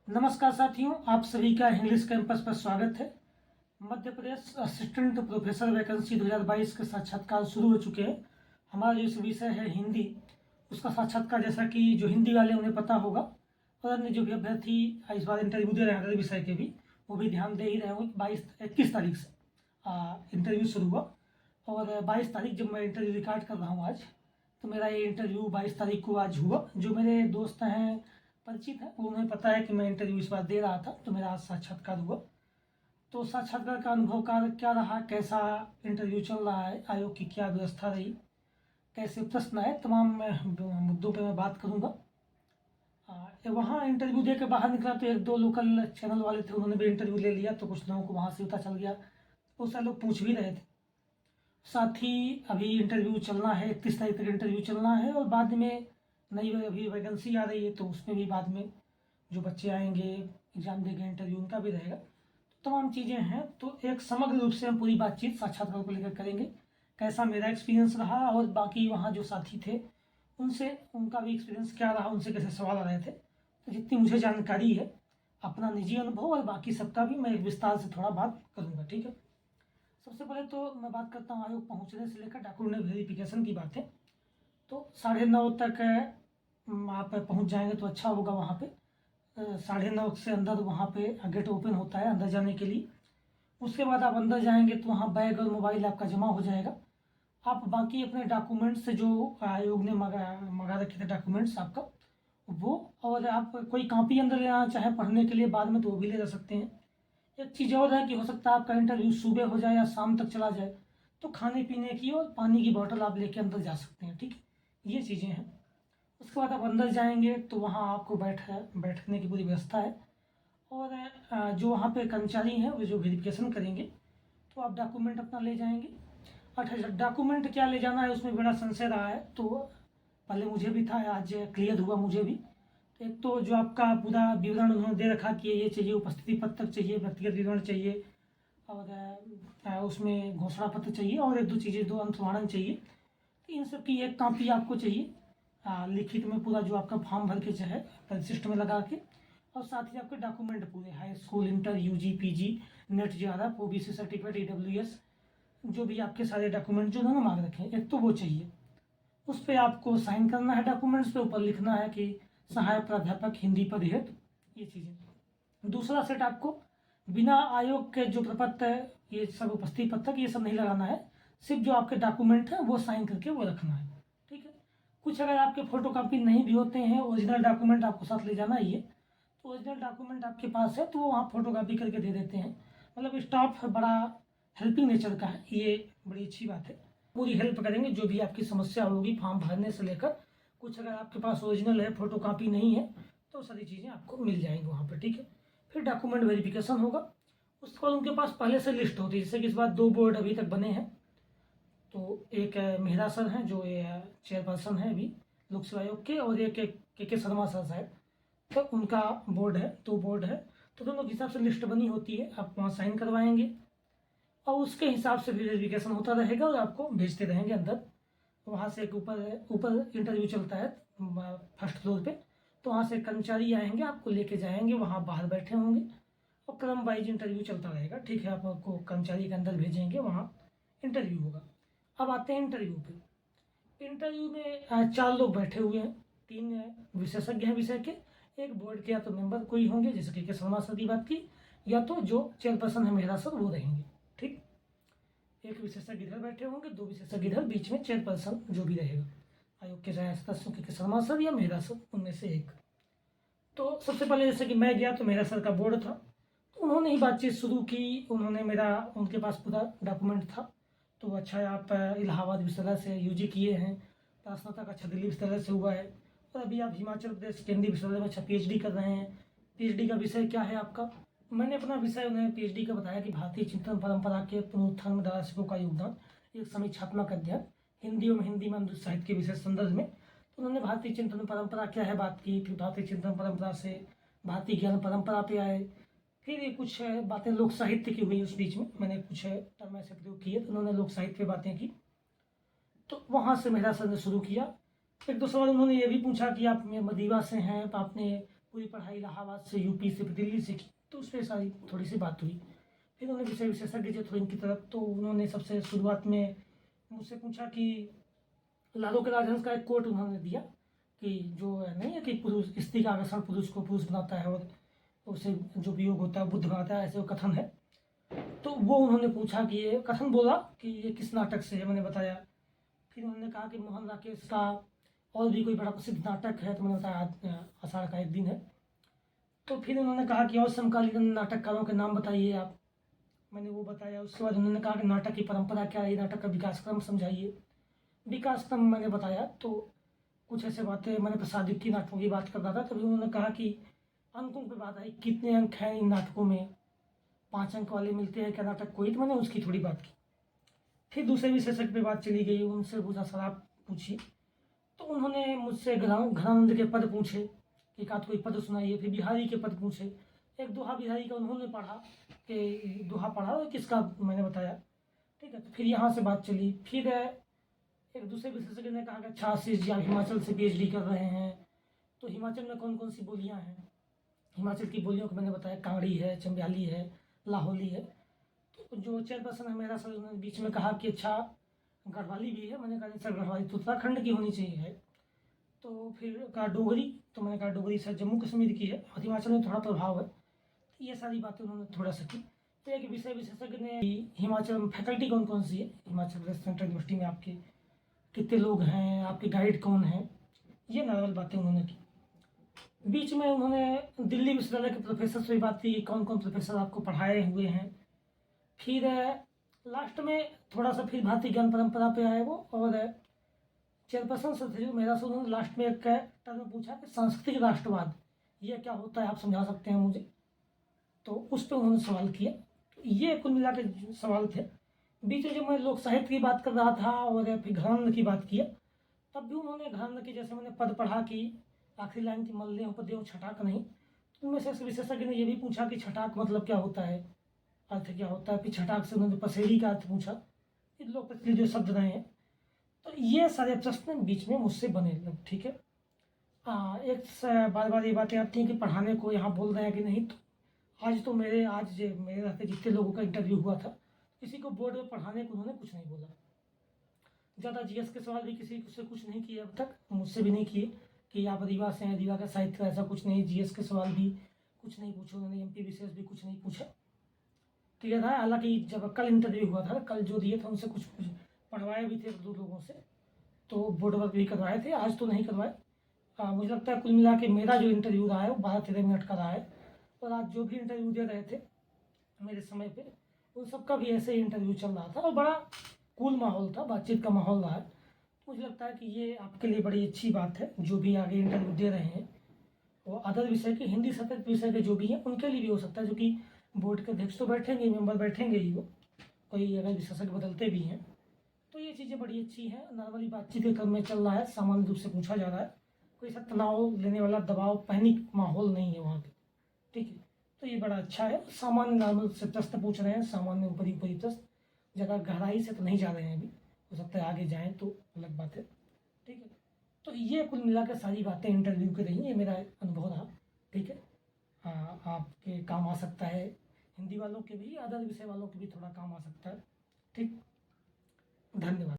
नमस्कार साथियों, आप सभी का इंग्लिश कैंपस पर स्वागत है। Madhya Pradesh assistant professor vacancy 2022 के साक्षात्कार शुरू हो चुके हैं। हमारा जो विषय है हिंदी, उसका साक्षात्कार जैसा कि जो हिंदी वाले उन्हें पता होगा और अन्य जो भी अभ्यर्थी इस बार इंटरव्यू दे रहे हैं अगले विषय के भी, वो भी ध्यान दे ही रहे होंगे। 21 तारीख से इंटरव्यू शुरू हुआ और 22 तारीख जब मैं इंटरव्यू रिकॉर्ड कर रहा हूँ आज, तो मेरा ये इंटरव्यू 22 तारीख को आज हुआ। जो मेरे दोस्त हैं, परिचित है, वो उन्हें पता है कि मैं इंटरव्यू इस बार दे रहा था, तो मेरा आज साक्षात्कार हुआ। तो साक्षात्कार का अनुभव का क्या रहा, कैसा इंटरव्यू चल रहा है, आयोग की क्या व्यवस्था रही, कैसे प्रश्न आए, तमाम मुद्दों पे मैं बात करूँगा। वहाँ इंटरव्यू दे के बाहर निकला तो एक दो लोकल चैनल वाले थे, उन्होंने भी इंटरव्यू ले लिया, तो कुछ लोगों को वहाँ से पता चल गया। बहुत सारे लोग पूछ भी रहे थे। साथ ही अभी इंटरव्यू चलना है, 31 तारीख तक इंटरव्यू चलना है और बाद में नई अभी वैकेंसी आ रही है, तो उसमें भी बाद में जो बच्चे आएंगे एग्जाम देंगे, इंटरव्यू उनका भी रहेगा। तो तमाम चीज़ें हैं, तो एक समग्र रूप से हम पूरी बातचीत साक्षात्कार को लेकर करेंगे। कैसा मेरा एक्सपीरियंस रहा और बाकी वहाँ जो साथी थे उनसे उनका भी एक्सपीरियंस क्या रहा, उनसे कैसे सवाल आ रहे थे। तो जितनी मुझे जानकारी है, अपना निजी अनुभव और बाकी सबका भी मैं एक विस्तार से थोड़ा बात करूँगा। ठीक है। सबसे पहले तो मैं बात करता हूँ आयोग पहुँचने से लेकर डॉक्यूमेंट वेरिफिकेशन की बातें। तो 9:30 तक आप पहुँच जाएंगे तो अच्छा होगा। वहाँ पे 9:30 से अंदर वहाँ पे गेट ओपन होता है अंदर जाने के लिए। उसके बाद आप अंदर जाएंगे तो वहाँ बैग और मोबाइल आपका जमा हो जाएगा। आप बाकी अपने डॉक्यूमेंट्स जो आयोग ने मंगा रखे थे डॉक्यूमेंट्स आपका, वो, और आप कोई कॉपी अंदर ले आना चाहें पढ़ने के लिए बाद में तो वो भी ले जा सकते हैं। एक चीज़ और है कि हो सकता है आपका इंटरव्यू सुबह हो जाए या शाम तक चला जाए, तो खाने पीने की और पानी की बोतल आप लेके अंदर जा सकते हैं। ठीक है, ये चीज़ें हैं। उसके बाद आप अंदर जाएंगे तो वहाँ आपको बैठने की पूरी व्यवस्था है। और जो वहाँ पे कर्मचारी हैं वो जो वेरिफिकेशन करेंगे, तो आप डॉक्यूमेंट अपना ले जाएंगे। अच्छा, डॉक्यूमेंट क्या ले जाना है उसमें बड़ा संशय रहा है, तो पहले मुझे भी था, आज क्लियर हुआ मुझे भी। एक तो जो आपका पूरा विवरण उन्होंने दे रखा कि ये चाहिए, उपस्थिति पत्रक चाहिए, व्यक्तिगत विवरण चाहिए और उसमें घोषणा पत्र चाहिए और एक दो चीज़ें, दो अंतर्वाणन चाहिए। तो इन सब की एक कॉपी आपको चाहिए लिखित में, पूरा जो आपका फॉर्म भर के चाहे परिशिष्ट में लगा के, और साथ ही आपके डॉक्यूमेंट पूरे, high school, inter, UG, PG, NET, JRF, OBC certificate, EWS, जो भी आपके सारे डॉक्यूमेंट जो उन्होंने मांग रखे हैं, एक तो वो चाहिए। उस पर आपको साइन करना है, डॉक्यूमेंट्स पे ऊपर लिखना है कि सहायक प्राध्यापक हिंदी पद हेतु, ये चीज़ें। दूसरा सेट आपको बिना आयोग के जो प्रपत्र है, ये सब उपस्थिति पत्रक, ये सब नहीं लगाना है, सिर्फ जो आपके डॉक्यूमेंट है वो साइन करके वो रखना है। ठीक है। कुछ अगर आपके फोटो कॉपी नहीं भी होते हैं, ओरिजिनल डॉक्यूमेंट आपको साथ ले जाना ही है, तो ओरिजिनल डॉक्यूमेंट आपके पास है तो वो वहाँ फोटो कॉपी करके दे देते हैं। मतलब स्टाफ बड़ा हेल्पिंग नेचर का है, ये बड़ी अच्छी बात है। पूरी हेल्प करेंगे, जो भी आपकी समस्या होगी फॉर्म भरने से लेकर, कुछ अगर आपके पास ओरिजिनल है, फोटो कॉपी नहीं है, तो सारी चीज़ें आपको मिल जाएंगी वहाँ पर। ठीक है। फिर डॉक्यूमेंट वेरिफिकेशन होगा। उसके बाद उनके पास पहले से लिस्ट होती है, जैसे कि इस बार 2 बोर्ड अभी तक बने हैं। तो एक मेहरा सर हैं जो चेयरपर्सन है अभी लोक सेवा आयोग के, और एक के शर्मा सर शायद, तो उनका बोर्ड है, 2 बोर्ड है। तो दोनों के हिसाब से लिस्ट बनी होती है, आप वहाँ साइन करवाएंगे और उसके हिसाब से भी वेरिफिकेशन होता रहेगा और आपको भेजते रहेंगे अंदर। वहाँ से एक ऊपर इंटरव्यू चलता है फर्स्ट फ्लोर पे, तो वहाँ से कर्मचारी आएंगे, आपको लेके जाएंगे, वहाँ बाहर बैठे होंगे और क्रम वाइज इंटरव्यू चलता रहेगा। ठीक है, आपको कर्मचारी के अंदर भेजेंगे, वहाँ इंटरव्यू होगा। अब आते हैं इंटरव्यू पे। इंटरव्यू में 4 लोग बैठे हुए हैं, 3 विशेषज्ञ हैं विषय के, एक बोर्ड के या तो मेंबर कोई होंगे, जैसे कि शर्मा सर की बात की, या तो जो चेयरपर्सन है मेहरा सर वो रहेंगे। ठीक, एक विशेषज्ञ इधर बैठे होंगे, 2 विशेषज्ञ इधर, बीच में चेयरपर्सन जो भी रहेगा आयोग के सदस्यों के शर्मा सर या मेहरा सर, उनमें से एक। तो सबसे पहले जैसे कि मैं गया तो मेहरा सर का बोर्ड था, तो उन्होंने ही बातचीत शुरू की। उन्होंने उनके पास पूरा डॉक्यूमेंट था। तो अच्छा, आप इलाहाबाद विश्वविद्यालय से यूजी किए हैं, स्नातक अच्छा दिल्ली विश्वविद्यालय से हुआ है, और अभी आप हिमाचल प्रदेश केंद्रीय विश्वविद्यालय में अच्छा पीएचडी कर रहे हैं। पीएचडी का विषय क्या है आपका? मैंने अपना विषय उन्हें पीएचडी का बताया कि भारतीय चिंतन परंपरा के पुनरुत्थान में दार्शनिकों का योगदान, एक समीक्षात्मक अध्ययन, हिंदी में साहित्य के विषय संदर्भ में। तो उन्होंने भारतीय चिंतन परंपरा क्या है बात की, फिर भारतीय चिंतन परंपरा से भारतीय ज्ञान परंपरा पे आए, फिर ये कुछ बातें लोक साहित्य की हुई। उस बीच में मैंने कुछ टर्म ऐसे प्रयोग किए, तो उन्होंने लोक साहित्य पे बातें की। तो वहाँ से मेरा सर ने शुरू किया। एक दो सवाल उन्होंने ये भी पूछा कि आप मदीवा से हैं, तो आपने पूरी पढ़ाई इलाहाबाद से, यूपी से, फिर दिल्ली से की, तो उस पर सारी थोड़ी सी बात हुई। फिर उन्होंने विषय विशेषज्ञ जो थे इनकी तरफ, तो उन्होंने सबसे शुरुआत में मुझसे पूछा कि लालू के राजहंस का एक कोट उन्होंने दिया कि जो नहीं है कि पुरुष, स्त्री का आकर्षण पुरुष को पुरुष बनाता है और उसे जो वियोग होता है बुद्ध बनाता है, ऐसे वो कथन है। तो वो उन्होंने पूछा कि ये कथन बोला कि ये किस नाटक से है, मैंने बताया। फिर उन्होंने कहा कि मोहन राकेश का और भी कोई बड़ा प्रसिद्ध नाटक है, तो मैंने बताया आषाढ़ का एक दिन है। तो फिर उन्होंने कहा कि और समकालीन नाटककारों के नाम बताइए आप, मैंने वो बताया। उसके बाद उन्होंने कहा कि नाटक की परंपरा क्या है, नाटक का विकास क्रम समझाइए। विकास क्रम मैंने बताया, तो कुछ ऐसे बातें, मैंने प्रसाद की नाटकों की बात कर रहा था, तभी उन्होंने कहा कि अंकों पर बात आई, कितने अंक हैं इन नाटकों में, 5 अंक वाले मिलते हैं क्या नाटक कोई, तो मैंने उसकी थोड़ी बात की। फिर दूसरे विशेषज्ञ पे बात चली गई, उनसे पूछा सलाह पूछी, तो उन्होंने मुझसे घनानंद के पद पूछे, एक आध कोई पद सुनाइए। फिर बिहारी के पद पूछे, एक दोहा बिहारी का उन्होंने पढ़ा कि दोहा पढ़ा, किसका मैंने बताया, ठीक है। तो फिर यहाँ से बात चली। फिर एक दूसरे विशेषज्ञ ने कहा कि अच्छा आशीष जी आप हिमाचल से PhD कर रहे हैं, तो हिमाचल में कौन कौन सी बोलियाँ हैं। हिमाचल की बोलियों को मैंने बताया, कांगड़ी है, चंबयाली है, लाहौली है। तो जो चेयरपर्सन है मेरा सर, उन्होंने बीच में कहा कि अच्छा गढ़वाली भी है, मैंने कहा नहीं सर गढ़वाली तो उत्तराखंड की होनी चाहिए है। तो फिर कहा डोगरी, तो मैंने कहा डोगरी सर जम्मू कश्मीर की है और हिमाचल में थोड़ा प्रभाव है। तो ये सारी बातें उन्होंने थोड़ा सा की। तो एक विषय विशेषज्ञ ने हिमाचल में फैकल्टी कौन कौन सी है, हिमाचल प्रदेश सेंट्रल यूनिवर्सिटी में आपके कितने लोग हैं, आपके गाइड कौन हैं, ये नॉर्मल बातें उन्होंने की। बीच में उन्होंने दिल्ली विश्वविद्यालय के प्रोफेसर से भी बात की, कौन कौन प्रोफेसर आपको पढ़ाए हुए हैं। फिर लास्ट में थोड़ा सा फिर भारतीय ज्ञान परंपरा पे आए वो, और चेयरपर्सन से थे जो मेरा से, उन्होंने लास्ट में एक टर्म पूछा कि सांस्कृतिक राष्ट्रवाद ये क्या होता है, आप समझा सकते हैं मुझे, तो उस पर उन्होंने सवाल किया। तो ये कुल मिला के जो सवाल थे। बीच में जब मैं लोक साहित्य की बात कर रहा था और फिर घरानंद की बात किया, तब भी उन्होंने घरानंद की, जैसे मैंने पद पढ़ा कि आखिरी लाइन की मल्ले उपदेव छटाक नहीं, तो उनमें से विशेषज्ञ ने यह भी पूछा कि छटाक मतलब क्या होता है, अर्थ क्या होता है। फिर छटाक से उन्होंने पसेरी का अर्थ पूछा, इन लोग प्रचलित जो शब्द रहे हैं। तो ये सारे प्रश्न बीच में मुझसे बने लोग, ठीक है। एक बार बार ये बातें आती हैं कि पढ़ाने को यहाँ बोल रहे हैं कि नहीं। तो आज मेरे रहते जितने लोगों का इंटरव्यू हुआ था, किसी को बोर्ड में पढ़ाने को उन्होंने कुछ नहीं बोला। ज़्यादा GS के सवाल भी किसी से कुछ नहीं किए अब तक, मुझसे भी नहीं किए कि आप रीवा से हैं, रीवा का साहित्य, ऐसा कुछ नहीं। GS के सवाल भी कुछ नहीं पूछे उन्होंने, MP विशेष भी कुछ नहीं पूछा, ठीक है था। हालांकि जब कल इंटरव्यू हुआ था, कल जो दिए थे उनसे कुछ पढ़वाए भी थे 2 लोगों से, तो बोर्ड वर्क भी करवाए थे, आज तो नहीं करवाए। मुझे लगता है कुल मिला के मेरा जो इंटरव्यू रहा है वो 12-13 मिनट का रहा है, और आज जो भी इंटरव्यू दे रहे थे मेरे समय पे, उन सबका भी ऐसे ही इंटरव्यू चल रहा था और बड़ा कूल माहौल था, बातचीत का माहौल रहा है। मुझे लगता है कि ये आपके लिए बड़ी अच्छी बात है, जो भी आगे इंटरव्यू दे रहे हैं वो अदर विषय के, हिंदी सब्जेक्ट विषय के जो भी हैं उनके लिए भी हो सकता है, जो कि बोर्ड के अध्यक्ष तो बैठेंगे, मेंबर बैठेंगे ही, वो कोई अगर विशेषज्ञ बदलते भी हैं। तो ये चीज़ें बड़ी अच्छी हैं, नॉर्मली बातचीत के क्रम में चल रहा है, सामान्य रूप से पूछा जा रहा है, कोई सा तनाव लेने वाला, दबाव, पैनिक माहौल नहीं है वहाँ पे, ठीक है। तो ये बड़ा अच्छा है, सामान्य नॉर्मल से प्रश्न पूछ रहे हैं, सामान्य ऊपरी ऊपरी प्रश्न, ज़्यादा गहराई से तो नहीं जा रहे हैं अभी, हो सकता है आगे जाएँ तो अलग बात है, ठीक है। तो ये कुल मिला के सारी बातें इंटरव्यू की रही, ये मेरा अनुभव रहा, ठीक है। हाँ, आपके काम आ सकता है, हिंदी वालों के भी, अदर विषय वालों के भी थोड़ा काम आ सकता है, ठीक। धन्यवाद।